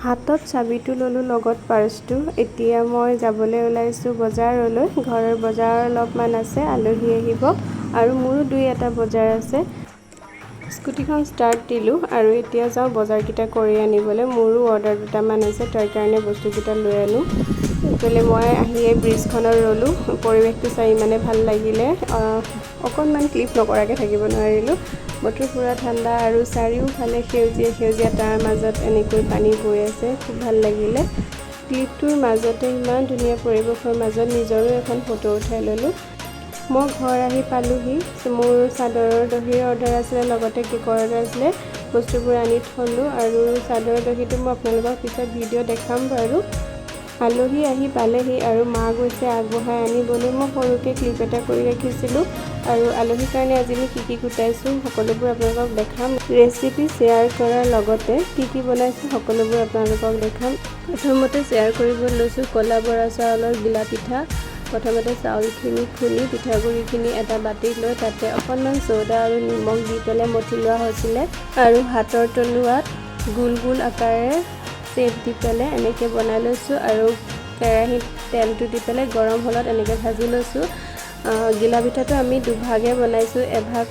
হাতত চাবিটো ললোঁ লগত পাৰ্চটো। এতিয়া মই যাবলৈ ওলাইছোঁ বজাৰলৈ। ঘৰৰ বজাৰ অলপমান আছে, আলহী আহিব আৰু মোৰো দুই এটা বজাৰ আছে। স্কুটিখন ষ্টাৰ্ট দিলোঁ আৰু এতিয়া যাওঁ বজাৰকেইটা কৰি আনিবলৈ। মোৰো অৰ্ডাৰ দুটামান আছে, তাৰ কাৰণে বস্তুকেইটা লৈ আনোঁ। এইফালে মই আহিয়ে ব্ৰিজখনত ৰ'লোঁ। পৰিৱেশটো চাই ইমানে ভাল লাগিলে, অকণমান ক্লিপ নকৰাকৈ থাকিব নোৱাৰিলোঁ। বতৰ পুৰা ঠাণ্ডা আৰু চাৰিওফালে সেউজীয়া তাৰ মাজত এনেকৈ পানী বৈ আছে, খুব ভাল লাগিলে। ক্লিপটোৰ মাজতে ইমান ধুনীয়া পৰিৱেশৰ মাজত নিজৰো এখন ফটো উঠাই ল'লোঁ। মই ঘৰ আহি পালোহি। মোৰ চাদৰৰ দহিৰ অৰ্ডাৰ আছিলে, লগতে কেকৰ অৰ্ডাৰ আছিলে। বস্তুবোৰ আনি থলোঁ আৰু চাদৰৰ দহিটো মই আপোনালোকক পিছত ভিডিঅ' দেখাম বাৰু। আলহী আহি পালেহি আৰু মা গৈছে আগবঢ়াই আনিবলৈ। মই সৰুকৈ ক্লিপ এটা কৰি ৰাখিছিলোঁ আৰু আলহীৰ কাৰণে আজি মই কি গোটাইছোঁ সকলোবোৰ আপোনালোকক দেখাম। ৰেচিপি শ্বেয়াৰ কৰাৰ লগতে কি বনাইছোঁ সকলোবোৰ আপোনালোকক দেখাম। প্ৰথমতে শ্বেয়াৰ কৰিব লৈছোঁ ক'লা বৰা চাউলৰ গিলা পিঠা। প্ৰথমতে চাউলখিনি খুন্দি পিঠাগুড়িখিনি এটা বাতিত লৈ তাতে অকণমান চ'ডা আৰু নিমখ দি পেলাই মঠি লোৱা হৈছিলে আৰু হাতৰ তলুৱাত গোল আকাৰেৰে চেপ দি পেলাই এনেকৈ বনাই লৈছোঁ আৰু কেৰাহীত তেলটো দি পেলাই গৰম হ'লত এনেকৈ ভাজি লৈছোঁ। গিলা পিঠাটো আমি দুভাগে বনাইছোঁ, এভাগ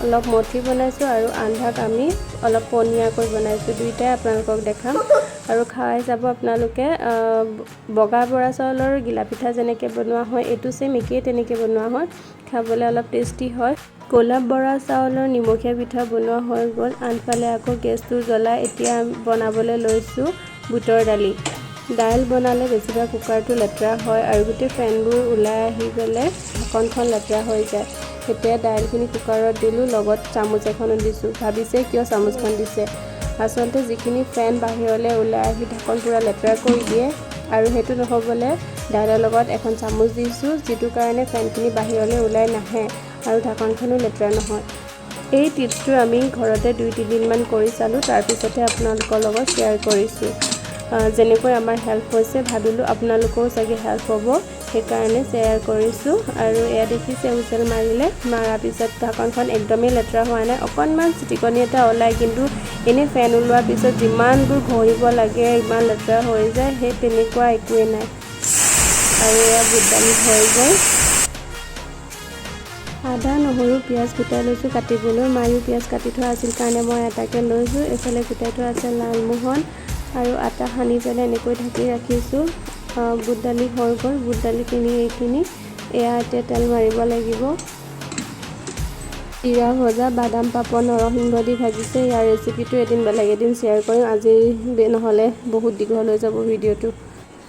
অলপ মঠি বনাইছোঁ আৰু আনভাগ আমি অলপ পনীয়াকৈ বনাইছোঁ। দুইটাই আপোনালোকক দেখাম আৰু খাই চাব আপোনালোকে। বগা বৰা চাউলৰ গিলা পিঠা যেনেকৈ বনোৱা হয় এইটো চেম একেই তেনেকৈ বনোৱা হয়, খাবলৈ অলপ টেষ্টি হয়। ক'লা বৰা চাউলৰ নিমখীয়া পিঠা বনোৱা হৈ গ'ল। আনফালে আকৌ গেছটো জ্বলাই এতিয়া বনাবলৈ লৈছোঁ বুটৰ দালি। দাইল বনালে বেছিভাগ কুকাৰটো লেতেৰা হয় আৰু গোটেই ফেনবোৰ ওলাই আহি পেলাই ঢাকনখন লেতেৰা হৈ যায়। এতিয়া দাইলখিনি কুকাৰত দিলোঁ, লগত চামুচ এখনো দিছোঁ। ভাবিছে কিয় চামুচখন দিছে, আচলতে যিখিনি ফেন বাহিৰলৈ ওলাই আহি ঢাকন পূৰা লেতেৰা কৰি দিয়ে আৰু সেইটো নহ'বলৈ দাইলৰ লগত এখন চামুচ দিছোঁ, যিটো কাৰণে ফেনখিনি বাহিৰলৈ ওলাই নাহে আৰু ঢাকনখনো লেতেৰা নহয়। এই টিপছটো আমি ঘৰতে 2-3 দিনমান কৰি চালোঁ, তাৰপিছতহে আপোনালোকৰ লগত শ্বেয়াৰ কৰিছোঁ। যেনেকৈ আমাৰ হেল্প হৈছে ভাবিলোঁ আপোনালোকেও চাগে হেল্প হ'ব, সেইকাৰণে শ্বেয়াৰ কৰিছোঁ। আৰু এয়া দেখিছে হুইচেল মাৰাৰ পিছত ঢাকনখন একদমেই লেতেৰা হোৱা নাই, অকণমান চিটিকনি এটা ওলায়, কিন্তু এনেই ফেন ওলোৱাৰ পিছত যিমানবোৰ ঘঁহিব লাগে ইমান লেতেৰা হৈ যায়, সেই তেনেকুৱা একোৱেই নাই। আৰু এয়া বুট দালি হৈ গ'ল। আদা নহৰু পিঁয়াজ গোটাই লৈছোঁ কাটিবলৈ। মায়ো পিঁয়াজ কাটি থোৱা আছিল কাৰণে মই এটাকৈ লৈছোঁ। এইফালে গোটাই থোৱা আছে লালমোহন আৰু আটা সানি পেলাই এনেকৈ ঢাকি ৰাখিছোঁ। বুট দালি হৈ গ'ল। বুট দালিখিনি এইখিনি এয়া এতিয়া তেল মাৰিব লাগিব। জিৰা ভজা, বাদাম পাপৰ, নৰসিংহ দি ভাজিছে। ইয়াৰ ৰেচিপিটো বেলেগ এদিন শ্বেয়াৰ কৰিম, আজি নহ'লে বহুত দীঘল হৈ যাব ভিডিঅ'টো।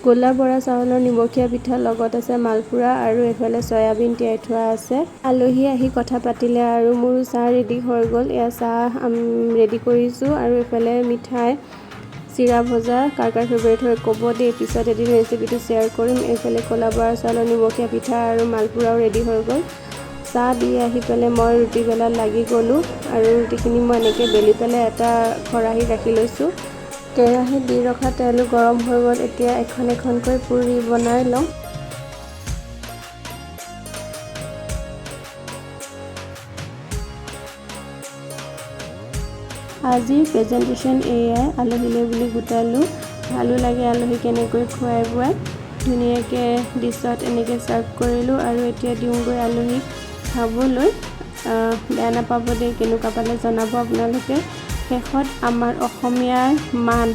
ক'লা বৰা চাউলৰ নিমখীয়া পিঠা, লগত আছে মালপোৰা আৰু এইফালে চয়াবিন তিয়াই থোৱা আছে। আলহী আহি কথা পাতিলে আৰু মোৰ চাহ ৰেডি হৈ গ'ল। এয়া চাহ ৰেডি কৰিছোঁ আৰু এইফালে মিঠাই, চিৰা ভজা, কাৰ ফেভৰেট হয় ক'ব দেই, পিছত এদিন ৰেচিপিটো শ্বেয়াৰ কৰিম। এইফালে ক'লা বৰা চাউলৰ নিমখীয়া পিঠা আৰু মালপোৰাও ৰেডি হৈ গ'ল। চাহ দি আহি পেলাই মই ৰুটি বেলাত লাগি গ'লোঁ আৰু ৰুটিখিনি মই এনেকৈ বেলি পেলাই এটা খৰাহীত ৰাখি লৈছোঁ। কেৰাহীত দি ৰখা তেলো গৰম হৈ গ'ল। এতিয়া এখন এখনকৈ পুৰি বনাই লওঁ। আজিৰ প্ৰেজেণ্টেশ্যন এয়াই, আলহীলৈ বুলি গোটালোঁ। ভালো লাগে আলহীক এনেকৈ খুৱাই বুৱাই। ধুনীয়াকৈ ডিছত এনেকৈ ছাৰ্ভ কৰিলোঁ আৰু এতিয়া দিওঁগৈ আলহীক খাবলৈ। বেয়া নাপাব দেই, কেনেকুৱা পালে জনাব আপোনালোকে। শেষত আমাৰ অসমীয়াৰ মান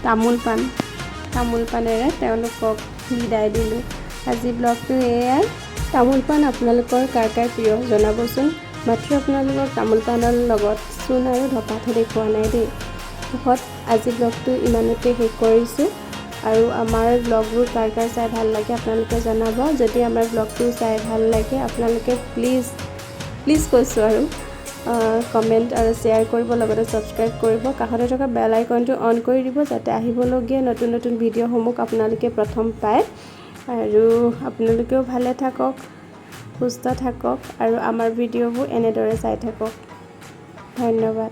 তামোল পানেৰে তেওঁলোকক বিদায় দিলোঁ। আজি ব্লগটো এয়াই। তামোল পাণ আপোনালোকৰ কাৰ প্ৰিয় জনাবচোন। মাত্ৰ আপোনালোকক তামোল পাণৰ লগত চূণ আৰু ধপাতহে দেখুওৱা নাই দেই। শেষত আজি ব্লগটো ইমানতে শেষ কৰিছোঁ আৰু আমাৰ ব্লগবোৰ কাৰ চাই ভাল লাগে আপোনালোকে জনাব। যদি আমাৰ ব্লগটো চাই ভাল লাগে আপোনালোকে প্লিজ কৈছোঁ আৰু কমেণ্ট আৰু শ্বেয়াৰ কৰিব, লগতে ছাবস্ক্ৰাইব কৰিব। কাষতে থকা বেল আইকনটো অন কৰি দিব, যাতে আহিবলগীয়া নতুন ভিডিঅ'সমূহ আপোনালোকে প্ৰথম পায়। আৰু আপোনালোকেও ভালে থাকক, সুস্থ থাকক আৰু আমাৰ ভিডিঅ'বোৰ এনেদৰে চাই থাকক। ধন্যবাদ।